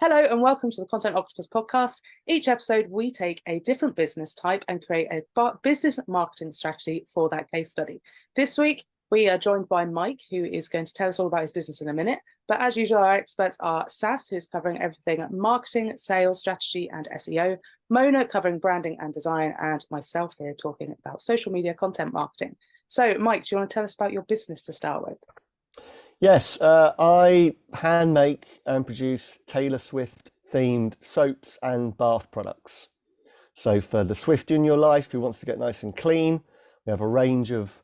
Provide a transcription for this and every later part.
Hello and welcome to the Content Octopus Podcast. Each episode, we take a different business type and create a business marketing strategy for that case study. This week, we are joined by Mike, who is going to tell us all about his business in a minute. But as usual, our experts are Sass, who's covering everything marketing, sales, strategy, and SEO, Mona covering branding and design, and myself here talking about social media content marketing. So, Mike, do you want to tell us about your business to start with? Yes, I hand make and produce Taylor Swift themed soaps and bath products. So for the Swiftie in your life who wants to get nice and clean, we have a range of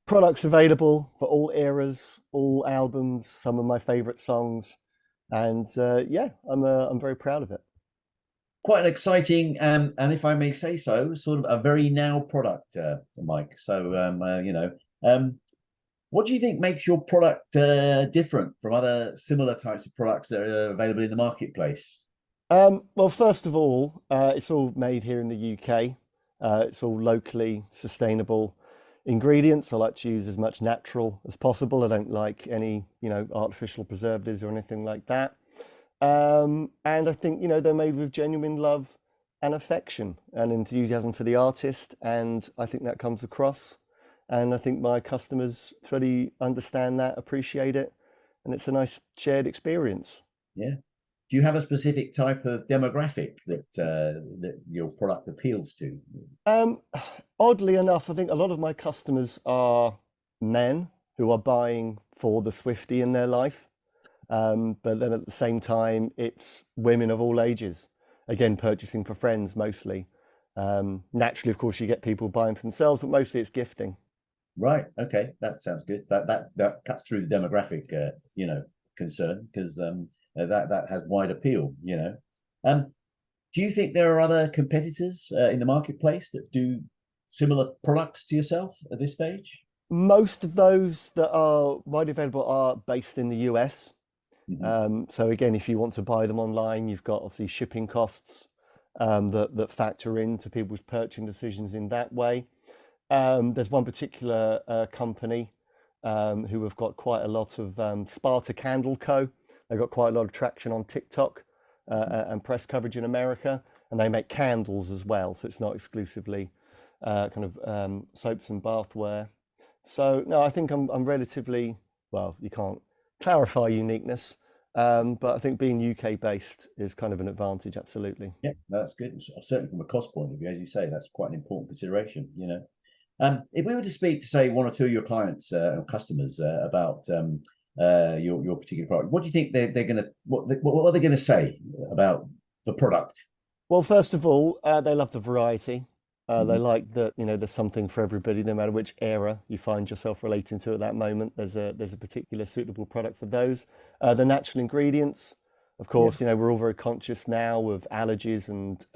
products available for all eras, all albums, some of my favorite songs. And I'm very proud of it. Quite an exciting, and if I may say so, sort of a very now product, Mike. So, what do you think makes your product different from other similar types of products that are available in the marketplace? Well, first of all, it's all made here in the UK. It's all locally sustainable ingredients. I like to use as much natural as possible. I don't like any, artificial preservatives or anything like that. And I think, they're made with genuine love and affection and enthusiasm for the artist. And I think that comes across. And I think my customers fully understand that, appreciate it, and it's a nice shared experience. Yeah. Do you have a specific type of demographic that your product appeals to? Oddly enough, I think a lot of my customers are men who are buying for the Swiftie in their life. But then at the same time, it's women of all ages, again, purchasing for friends mostly. Naturally, of course, you get people buying for themselves, but mostly it's gifting. Right. Okay. That sounds good. That cuts through the demographic, concern, because that has wide appeal. Do you think there are other competitors in the marketplace that do similar products to yourself at this stage? Most of those that are widely available are based in the US. Mm-hmm. So again, if you want to buy them online, you've got obviously shipping costs that factor into people's purchasing decisions in that way. There's one particular company who have got quite a lot of Sparta Candle Co. They've got quite a lot of traction on TikTok and press coverage in America, and they make candles as well. So it's not exclusively soaps and bathware. So no, I think I'm relatively, well, you can't clarify uniqueness, but I think being UK based is kind of an advantage, absolutely. Yeah, that's good. Certainly from a cost point of view, as you say, that's quite an important consideration, If we were to speak to, say, one or two of your clients or customers about your particular product, what do you think they're going to, what are they going to say about the product? Well, first of all, they love the variety. They like that, there's something for everybody, no matter which era you find yourself relating to at that moment. There's a particular suitable product for those. The natural ingredients, of course, we're all very conscious now of allergies and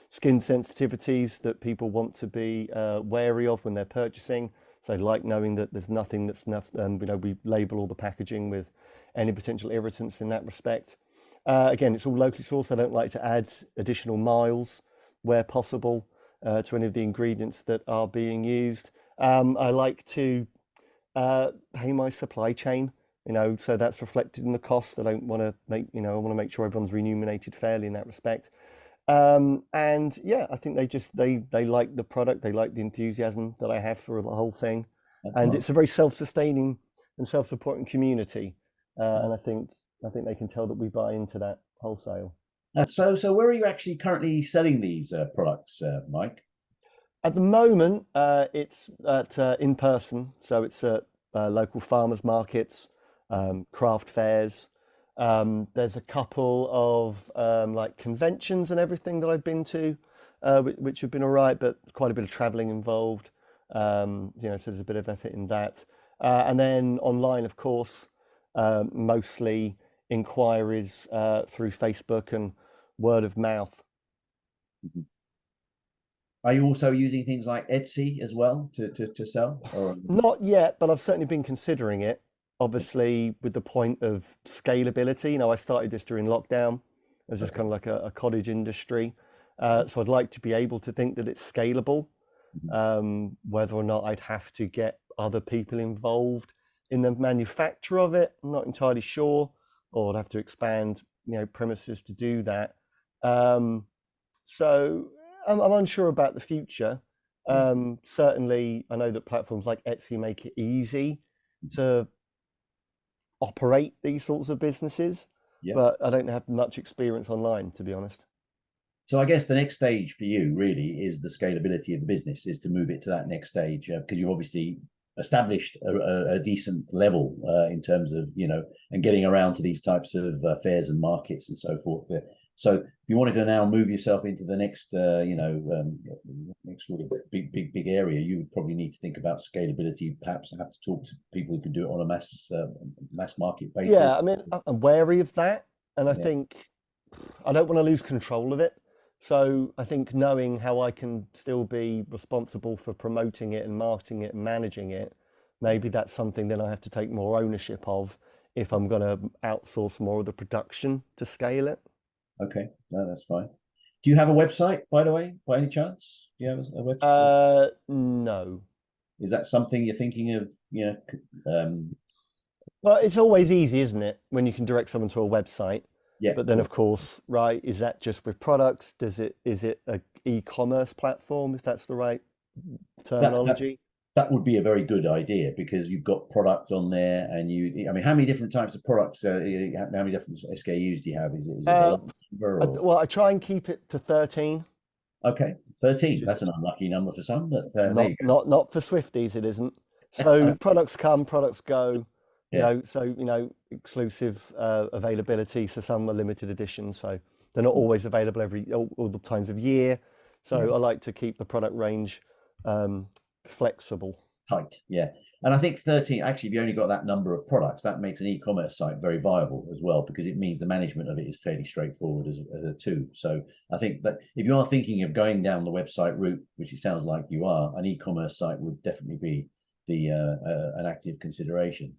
skin sensitivities that people want to be wary of when they're purchasing. So they like knowing that there's nothing that's we label all the packaging with any potential irritants in that respect. Again, it's all locally sourced. I don't like to add additional miles where possible to any of the ingredients that are being used. I like to pay my supply chain. So that's reflected in the cost. I don't want to make, I want to make sure everyone's remunerated fairly in that respect. And yeah, I think they like the product. They like the enthusiasm that I have for the whole thing. And it's a very self-sustaining and self-supporting community. And I think they can tell that we buy into that wholesale. So where are you actually currently selling these products, Mike? At the moment, it's at in person. So it's at local farmers markets, craft fairs. There's a couple of like conventions and everything that I've been to, which have been all right, but quite a bit of traveling involved. So there's a bit of effort in that. And then online, of course, mostly inquiries through Facebook and word of mouth. Mm-hmm. Are you also using things like Etsy as well to sell? Or... Not yet, but I've certainly been considering it. Obviously, with the point of scalability, I started this during lockdown as just kind of like a cottage industry. So I'd like to be able to think that it's scalable. Whether or not I'd have to get other people involved in the manufacture of it, I'm not entirely sure. Or I'd have to expand premises to do that. So I'm unsure about the future. Certainly, I know that platforms like Etsy make it easy to operate these sorts of businesses, but I don't have much experience online, to be honest. So I guess the next stage for you really is the scalability of the business, is to move it to that next stage, because you've obviously established a decent level in terms of, and getting around to these types of fairs and markets and so forth. So if you wanted to now move yourself into the next, next sort of big area, you would probably need to think about scalability. Perhaps have to talk to people who can do it on a mass market basis. Yeah, I mean, I'm wary of that, and I think I don't want to lose control of it. So I think knowing how I can still be responsible for promoting it and marketing it and managing it, maybe that's something that I have to take more ownership of if I'm going to outsource more of the production to scale it. Okay, no, that's fine. Do you have a website, by the way, by any chance? Do you have a website? No. Is that something you're thinking of, Well, it's always easy, isn't it, when you can direct someone to a website? Yeah. But then, of course, right, is that just with products? Is it an e-commerce platform, if that's the right terminology? That would be a very good idea, because you've got product on there, and how many different types of products, how many different SKUs do you have? Is it a number, or? Well, I try and keep it to 13. Okay, 13. That's an unlucky number for some, but not for Swifties, it isn't. So products come, products go. Exclusive availability. So some are limited edition, so they're not always available all the times of year. So I like to keep the product range flexible. Tight, yeah. And I think 13, actually, if you only got that number of products, that makes an e-commerce site very viable as well, because it means the management of it is fairly straightforward as too. So I think that if you are thinking of going down the website route, which it sounds like you are, an e-commerce site would definitely be an active consideration.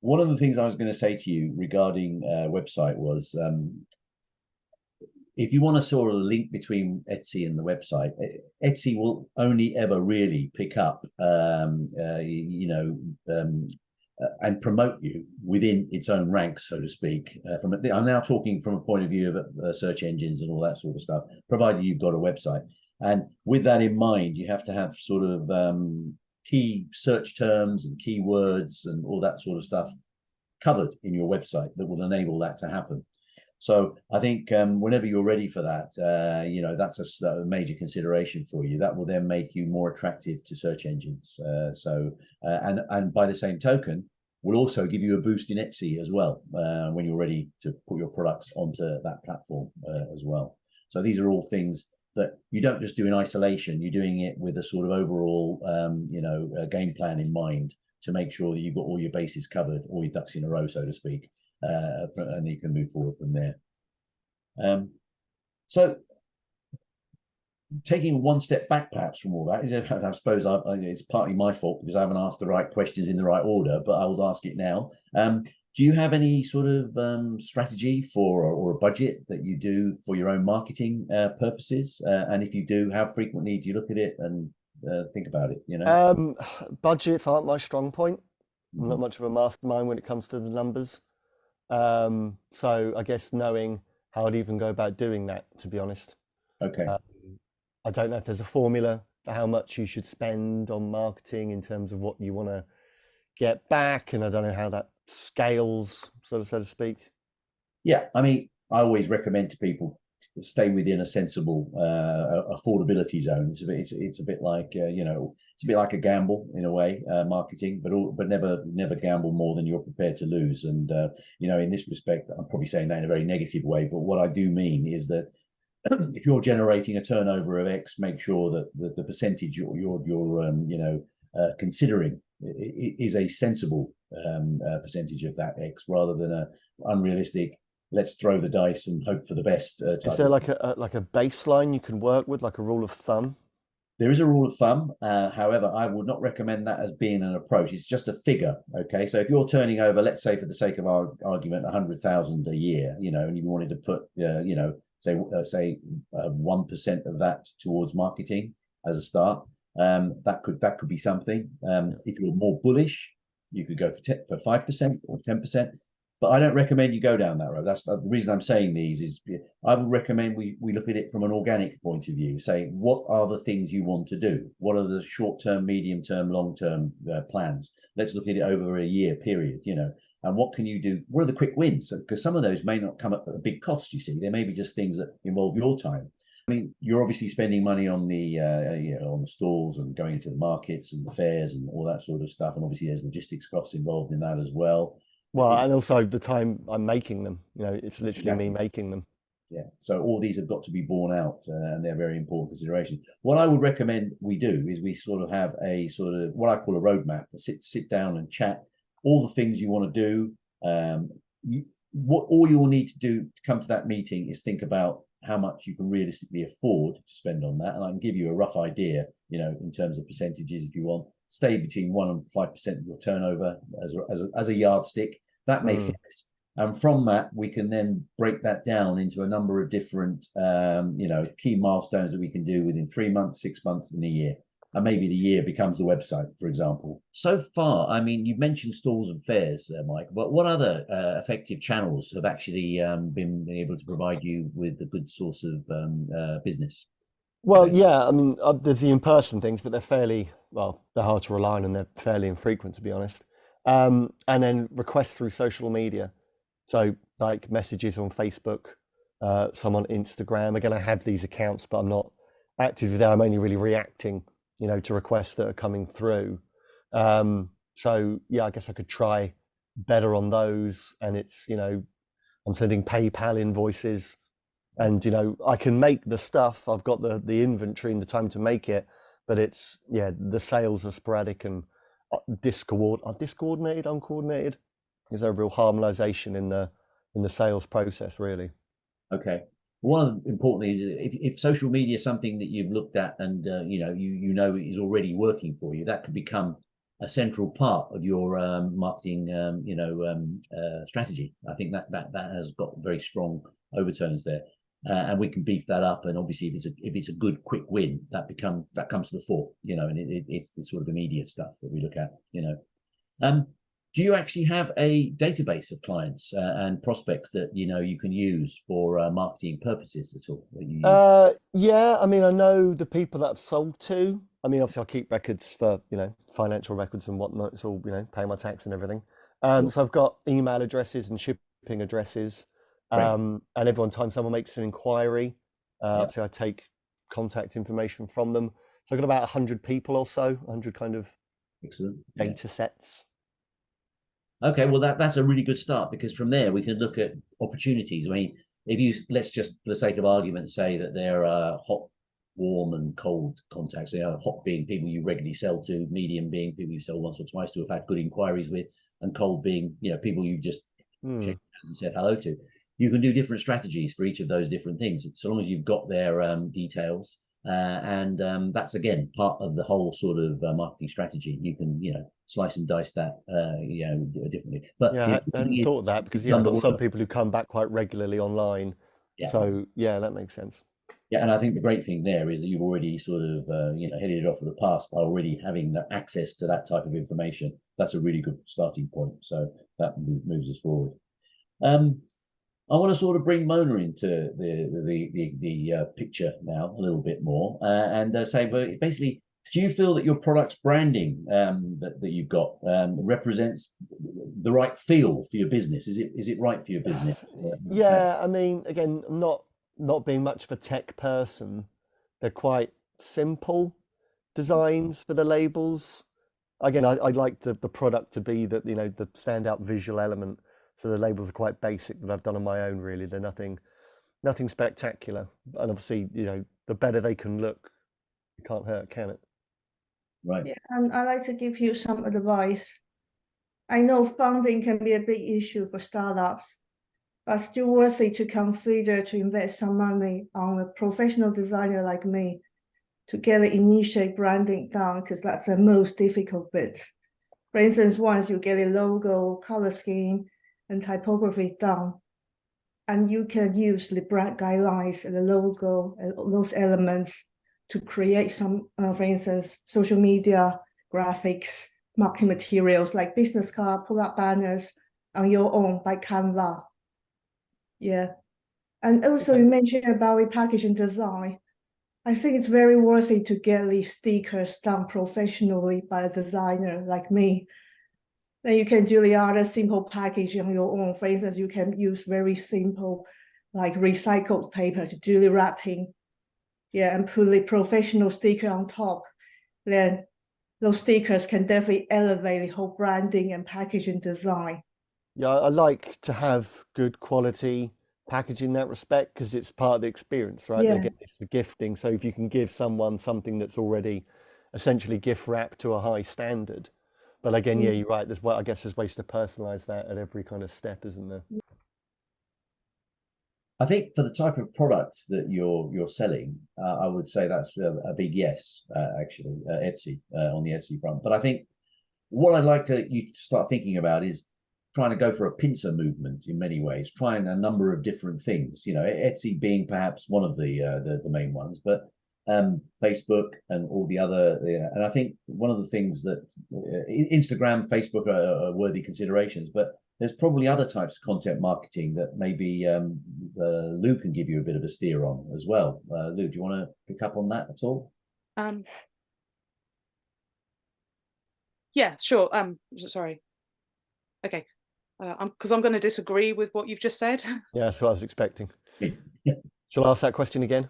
One of the things I was going to say to you regarding website was, if you want to sort of link between Etsy and the website, Etsy will only ever really pick up, and promote you within its own ranks, so to speak. I'm now talking from a point of view of search engines and all that sort of stuff, provided you've got a website. And with that in mind, you have to have sort of key search terms and keywords and all that sort of stuff covered in your website that will enable that to happen. So I think whenever you're ready for that, that's a major consideration for you. That will then make you more attractive to search engines. And by the same token, will also give you a boost in Etsy as well when you're ready to put your products onto that platform as well. So these are all things that you don't just do in isolation. You're doing it with a sort of overall, game plan in mind to make sure that you've got all your bases covered, all your ducks in a row, so to speak, and you can move forward from there. So taking one step back, perhaps, from all that, I suppose it's partly my fault because I haven't asked the right questions in the right order, but I will ask it now. Do you have any sort of strategy for or a budget that you do for your own marketing purposes? And if you do, how frequently do you look at it and think about it? Budgets aren't my strong point. I'm not much of a mastermind when it comes to the numbers. So I guess knowing how I'd even go about doing that, to be honest. Okay. I don't know if there's a formula for how much you should spend on marketing in terms of what you want to get back, and I don't know how that scales, so to speak. Yeah, I mean, I always recommend to people stay within a sensible affordability zone. It's a bit like it's a bit like a gamble in a way, marketing, but never gamble more than you're prepared to lose. And in this respect, I'm probably saying that in a very negative way, but what I do mean is that if you're generating a turnover of X, make sure that the percentage you're considering is a sensible percentage of that X, rather than a unrealistic, let's throw the dice and hope for the best. Is there like a baseline you can work with, like a rule of thumb? There is a rule of thumb. However, I would not recommend that as being an approach. It's just a figure. Okay. So if you're turning over, let's say for the sake of our argument, 100,000 a year, and you wanted to put, say 1% of that towards marketing as a start, that could be something. If you're more bullish, you could go for 5% or 10%. But I don't recommend you go down that road. That's the reason I'm saying these is I would recommend we look at it from an organic point of view. Say, what are the things you want to do? What are the short-term, medium-term, long-term plans? Let's look at it over a year period, and what can you do? What are the quick wins? Because some of those may not come at a big cost, you see. They may be just things that involve your time. I mean, you're obviously spending money on the on the stalls and going to the markets and the fairs and all that sort of stuff. And obviously there's logistics costs involved in that as well. Well, and also the time I'm making them, it's literally me making them. Yeah. So all these have got to be borne out, and they're very important consideration. What I would recommend we do is we sort of have a sort of what I call a roadmap. Sit down and chat all the things you want to do. What all you will need to do to come to that meeting is think about how much you can realistically afford to spend on that, and I can give you a rough idea, in terms of percentages if you want. Stay between 1% and 5% of your turnover as a yardstick. That may fix. And from that, we can then break that down into a number of different, key milestones that we can do within 3 months, 6 months, and a year. And maybe the year becomes the website, for example. So far, I mean, you've mentioned stalls and fairs, Mike, but what other effective channels have actually been able to provide you with a good source of business? Well, yeah, I mean, there's the in-person things, but they're hard to rely on and they're fairly infrequent, to be honest. And then requests through social media. So like messages on Facebook, some on Instagram. Again, I have these accounts, but I'm not active there. I'm only really reacting, to requests that are coming through. So yeah, I guess I could try better on those. And it's, I'm sending PayPal invoices. And, I can make the stuff, I've got the inventory and the time to make it, but it's, the sales are sporadic and discoordinated, uncoordinated. Is there a real harmonization in the sales process, really? Okay. One of the important things is if social media is something that you've looked at and, is already working for you, that could become a central part of your marketing, strategy. I think that has got very strong overtones there. And we can beef that up, and obviously, if it's a good quick win, that comes to the fore, and it's sort of immediate stuff that we look at, Do you actually have a database of clients and prospects that you can use for marketing purposes at all? Yeah, I mean, I know the people that I've sold to. I mean, obviously, I keep records for financial records and whatnot. It's all pay my tax and everything. Sure. So I've got email addresses and shipping addresses. And every time someone makes an inquiry, so I take contact information from them. So I've got about 100 people or so, 100 kind of data sets. Okay, well that's a really good start, because from there we can look at opportunities. I mean, let's just for the sake of argument say that there are hot, warm, and cold contacts. Hot being people you regularly sell to, medium being people you sell once or twice to, have had good inquiries with, and cold being people you just checked out and said hello to. You can do different strategies for each of those different things, so long as you've got their details. And that's, again, part of the whole sort of marketing strategy. You can, slice and dice that, differently. But yeah, I hadn't thought of that, because I've got some people who come back quite regularly online. Yeah. So yeah, that makes sense. Yeah, and I think the great thing there is that you've already sort of, headed it off for the past by already having the access to that type of information. That's a really good starting point. So that moves us forward. I want to sort of bring Mona into the picture now a little bit more, and say, but basically, do you feel that your product's branding that you've got represents the right feel for your business? Is it right for your business? Yeah, I mean, again, not being much of a tech person, they're quite simple designs for the labels. Again, I like the product to be the standout visual element. So the labels are quite basic that I've done on my own, really. They're nothing spectacular. And obviously, the better they can look, it can't hurt, can it? Right. Yeah, and I like to give you some advice. I know funding can be a big issue for startups, but still worthy to consider to invest some money on a professional designer like me to get the initial branding done, because that's the most difficult bit. For instance, once you get a logo, color scheme, and typography done, and you can use the brand guidelines and the logo and those elements to create some, for instance, social media, graphics, marketing materials like business card, pull-up banners, on your own by Canva. Yeah. And also Okay. you mentioned about the packaging design. I think it's very worthy to get the stickers done professionally by a designer like me. Then you can do the other simple packaging on your own. For instance, you can use very simple, like recycled paper to do the wrapping. Yeah, and put the professional sticker on top. Then those stickers can definitely elevate the whole branding and packaging design. Yeah, I like to have good quality packaging in that respect because it's part of the experience, right? Yeah. Again, it's for gifting. So if you can give someone something that's already essentially gift wrapped to a high standard. But again, yeah, you're right. I guess there's ways to personalize that at every kind of step, isn't there? I think for the type of product that you're selling, I would say that's a big yes, actually, Etsy, on the Etsy front. But I think what I'd like you to start thinking about is trying to go for a pincer movement in many ways, trying a number of different things. You know, Etsy being perhaps one of the main ones, but Facebook and all the other. And I think one of the things that Instagram, Facebook are worthy considerations, but there's probably other types of content marketing that maybe Lou can give you a bit of a steer on as well. Lou, do you want to pick up on that at all? Yeah, sure. Sorry. Okay. Because I'm going to disagree with what you've just said. Yeah, that's what I was expecting. Yeah. Shall I ask that question again?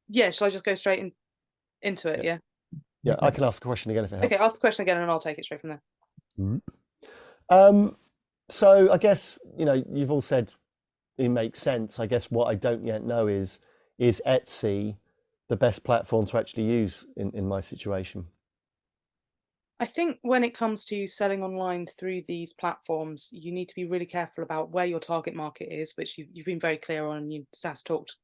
Yeah, shall I just go straight into it? Yeah. Yeah, I can ask a question again if it helps. Okay, ask the question again and I'll take it straight from there. So I guess, you've all said it makes sense. I guess what I don't yet know is Etsy the best platform to actually use in my situation? I think when it comes to selling online through these platforms, you need to be really careful about where your target market is, which you've been very clear on, and Sass talked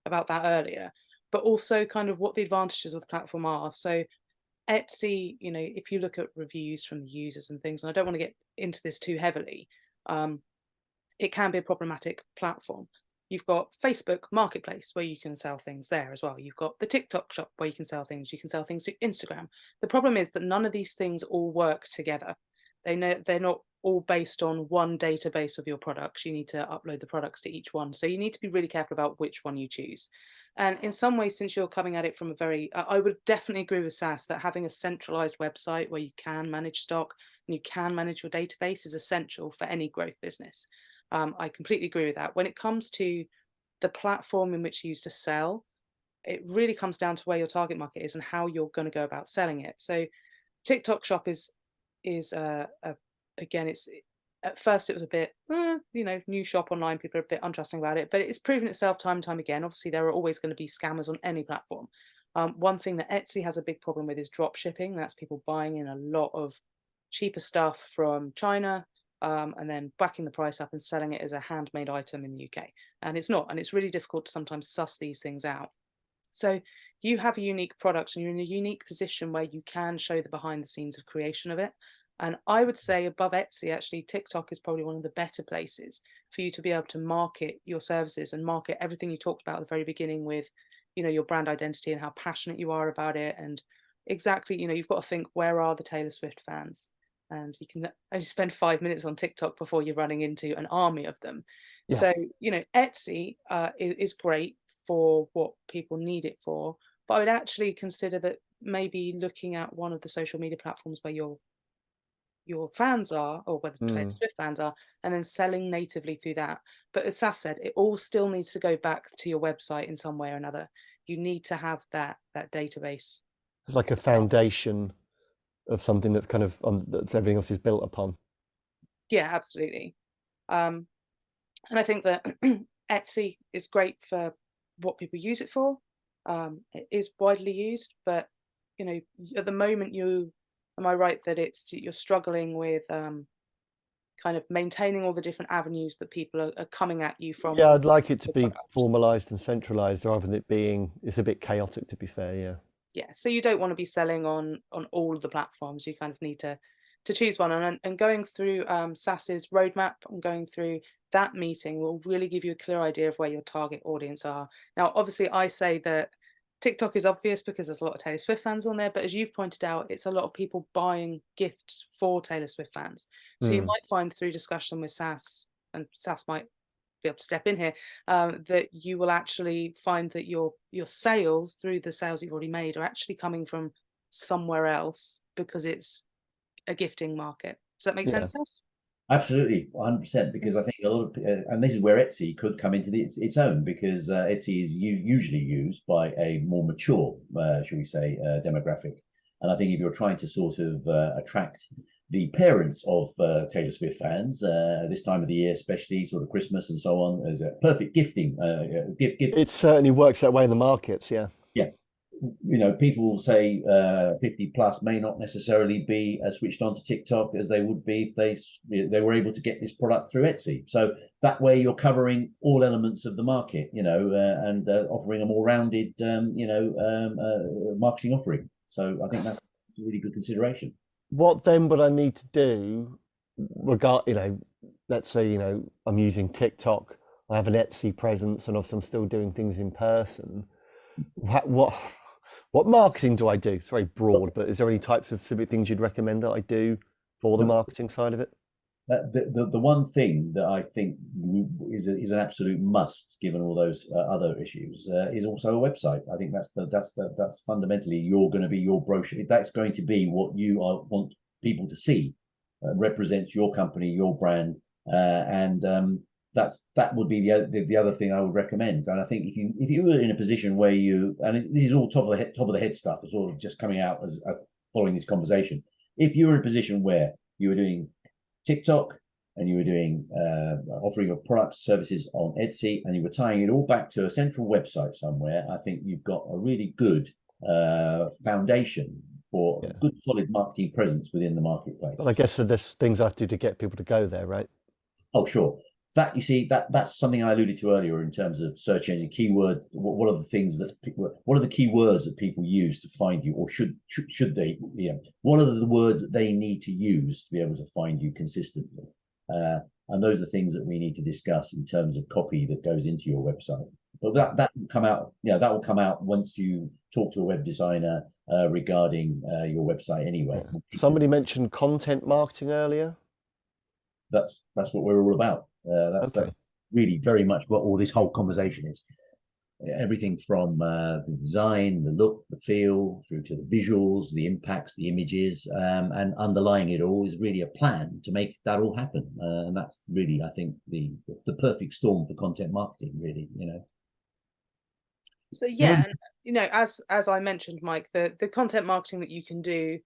about that earlier, but also kind of what the advantages of the platform are. So Etsy, if you look at reviews from the users and things, and I don't want to get into this too heavily, it can be a problematic platform. You've got Facebook Marketplace where you can sell things there as well. You've got the TikTok shop where you can sell things. You can sell things through Instagram. The problem is that none of these things all work together. They're not all based on one database of your products. You need to upload the products to each one. So you need to be really careful about which one you choose. And in some ways, since you're coming at it from I would definitely agree with Sass that having a centralized website where you can manage stock and you can manage your database is essential for any growth business. I completely agree with that. When it comes to the platform in which you use to sell, it really comes down to where your target market is and how you're going to go about selling it. So TikTok shop is again, it's at first it was a bit, new shop online, people are a bit untrusting about it, but it's proven itself time and time again. Obviously, there are always going to be scammers on any platform. One thing that Etsy has a big problem with is drop shipping. That's people buying in a lot of cheaper stuff from China, and then backing the price up and selling it as a handmade item in the UK. And it's not, and it's really difficult to sometimes suss these things out. So you have a unique product and you're in a unique position where you can show the behind the scenes of creation of it. And I would say above Etsy, actually, TikTok is probably one of the better places for you to be able to market your services and market everything you talked about at the very beginning with, your brand identity and how passionate you are about it. And exactly, you've got to think, where are the Taylor Swift fans? And you can only spend 5 minutes on TikTok before you're running into an army of them. Yeah. So, Etsy is great for what people need it for, but I would actually consider that maybe looking at one of the social media platforms where your fans are, or where the Taylor Swift fans are, and then selling natively through that. But as Sass said, it all still needs to go back to your website in some way or another. You need to have that database. It's like a foundation of something that's kind of that everything else is built upon. Yeah, absolutely. And I think that Etsy is great for what people use it for. It is widely used, but at the moment, am I right that you're struggling with kind of maintaining all the different avenues that people are coming at you from? Yeah, I'd like it to be formalized and centralized rather than it being, it's a bit chaotic, to be fair. Yeah. Yeah, so you don't want to be selling on all of the platforms. You kind of need to choose one, and going through Sass's roadmap and going through that meeting will really give you a clear idea of where your target audience are. Now, obviously, I say that TikTok is obvious because there's a lot of Taylor Swift fans on there, but as you've pointed out, it's a lot of people buying gifts for Taylor Swift fans. So you might find through discussion with SAS, and SAS might be able to step in here, that you will actually find that your sales through the sales you've already made are actually coming from somewhere else because it's a gifting market. Does that make sense, SAS? Absolutely, 100%. Because I think a lot of, and this is where Etsy could come into its own, because Etsy is usually used by a more mature, shall we say, demographic. And I think if you're trying to sort of attract the parents of Taylor Swift fans this time of the year, especially sort of Christmas and so on, as a perfect gifting gift. It certainly works that way in the markets. Yeah. You know, people will say 50 plus may not necessarily be as switched on to TikTok as they would be if they were able to get this product through Etsy. So that way you're covering all elements of the market, you know, and offering a more rounded, marketing offering. So I think that's a really good consideration. What then would I need to do let's say, I'm using TikTok, I have an Etsy presence, and also I'm still doing things in person. What marketing do I do? It's very broad, but is there any types of specific things you'd recommend that I do for the marketing side of it? The one thing that I think is an absolute must, given all those other issues, is also a website. I think that's fundamentally going to be your brochure. That's going to be what you want people to see, represents your company, your brand, and that would be the other thing I would recommend. And I think if you were in a position where this is all top of the head stuff, it's all just coming out as following this conversation. If you were in a position where you were doing TikTok and you were doing offering your products, services on Etsy, and you were tying it all back to a central website somewhere, I think you've got a really good foundation for a good solid marketing presence within the marketplace. Well, I guess there's things I have to do to get people to go there, right? Oh, sure. That, you see, that's something I alluded to earlier in terms of search engine keyword. What are the things that what are the keywords that people use to find you, or should they? What are the words that they need to use to be able to find you consistently? And those are things that we need to discuss in terms of copy that goes into your website. But that will come out. That will come out once you talk to a web designer regarding your website. Anyway, somebody mentioned content marketing earlier. That's what we're all about. That's really very much what all this whole conversation is. Everything from the design, the look, the feel, through to the visuals, the impacts, the images, and underlying it all is really a plan to make that all happen. And that's really, I think, the perfect storm for content marketing, really, So and as I mentioned, Mike, the content marketing that you can do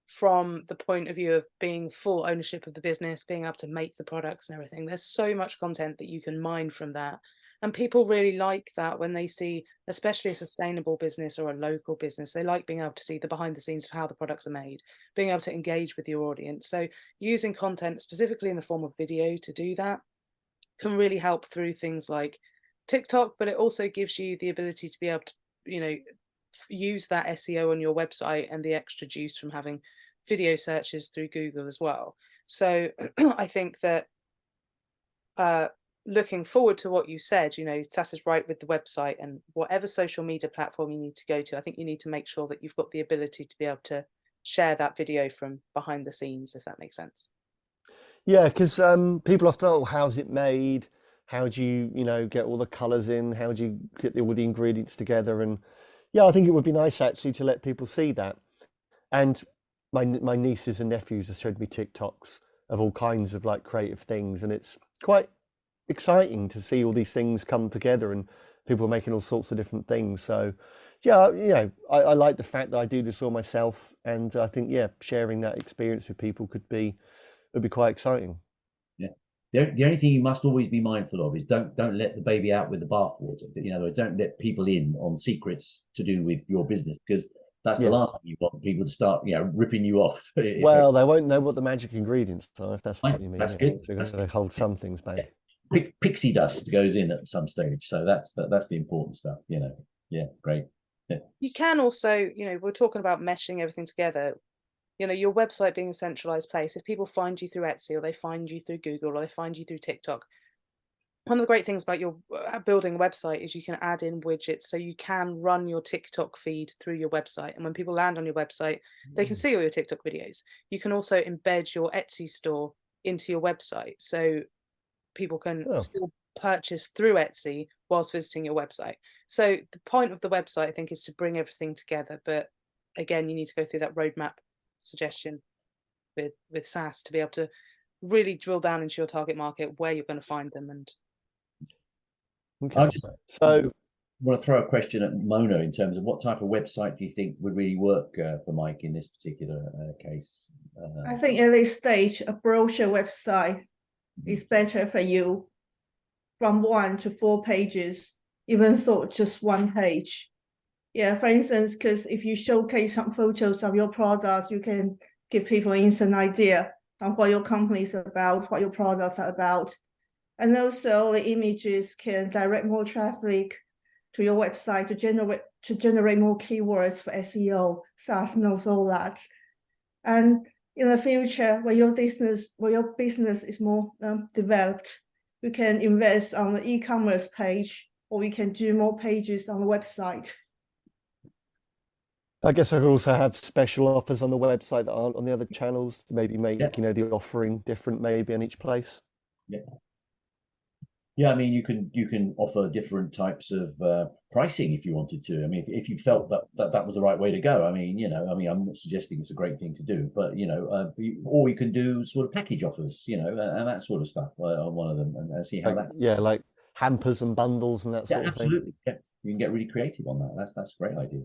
from the point of view of being full ownership of the business, being able to make the products and everything, there's so much content that you can mine from that. And people really like that when they see, especially a sustainable business or a local business, they like being able to see the behind the scenes of how the products are made, being able to engage with your audience. So using content specifically in the form of video to do that can really help through things like TikTok, but it also gives you the ability to be able to, use that SEO on your website and the extra juice from having video searches through Google as well. So I think that looking forward to what you said, SAS is right with the website, and whatever social media platform you need to go to, I think you need to make sure that you've got the ability to be able to share that video from behind the scenes, if that makes sense. Yeah, because people often, how's it made? How do you, get all the colours in? How do you get all the ingredients together? And yeah, I think it would be nice actually to let people see that. And my nieces and nephews have showed me TikToks of all kinds of like creative things, and it's quite exciting to see all these things come together and people are making all sorts of different things. So yeah, I like the fact that I do this all myself, and I think sharing that experience with people would be quite exciting. The only thing you must always be mindful of is don't let the baby out with the bathwater. Don't let people in on secrets to do with your business, because that's the last thing you want people to start, ripping you off. Well, they won't know what the magic ingredients are, if that's what you mean. That's good. So they're going to hold some things back. Yeah. Pixie dust goes in at some stage, so that's the important stuff. Yeah, great. Yeah. You can also, we're talking about meshing everything together. Your website being a centralized place. If people find you through Etsy, or they find you through Google, or they find you through TikTok, one of the great things about your building a website is you can add in widgets, so you can run your TikTok feed through your website, and when people land on your website, they can see all your TikTok videos. You can also embed your Etsy store into your website, so people can still purchase through Etsy whilst visiting your website. So the point of the website, I think, is to bring everything together. But again, you need to go through that roadmap suggestion with SaaS to be able to really drill down into your target market, where you're going to find them. And I want to throw a question at Mona in terms of what type of website do you think would really work for Mike in this particular case? I think at this stage, a brochure website is better for you, from 1 to 4 pages, even though just 1 page. Yeah, for instance, because if you showcase some photos of your products, you can give people an instant idea on what your company is about, what your products are about. And also the images can direct more traffic to your website to generate more keywords for SEO. SaaS knows all that. And in the future, when your business is more developed, we can invest on the e-commerce page, or we can do more pages on the website. I guess I could also have special offers on the website that aren't on the other channels to maybe make the offering different maybe on each place. Yeah, I mean, you can offer different types of pricing if you wanted to. I mean, if you felt that was the right way to go. I mean, I'm not suggesting it's a great thing to do, but or you can do sort of package offers, and that sort of stuff on one of them, and see how like hampers and bundles and that sort of thing. Absolutely. Yeah, you can get really creative on that. That's a great idea.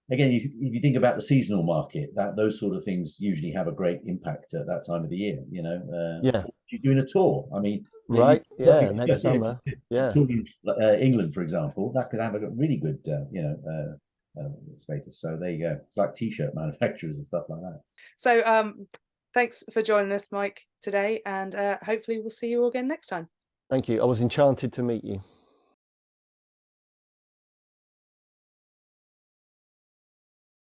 Again, if you think about the seasonal market, those sort of things usually have a great impact at that time of the year. You're doing a tour. I mean, next summer. Touring England, for example, that could have a really good, status. So there you go. It's like T-shirt manufacturers and stuff like that. So, thanks for joining us, Mike, today, and hopefully we'll see you all again next time. Thank you. I was enchanted to meet you.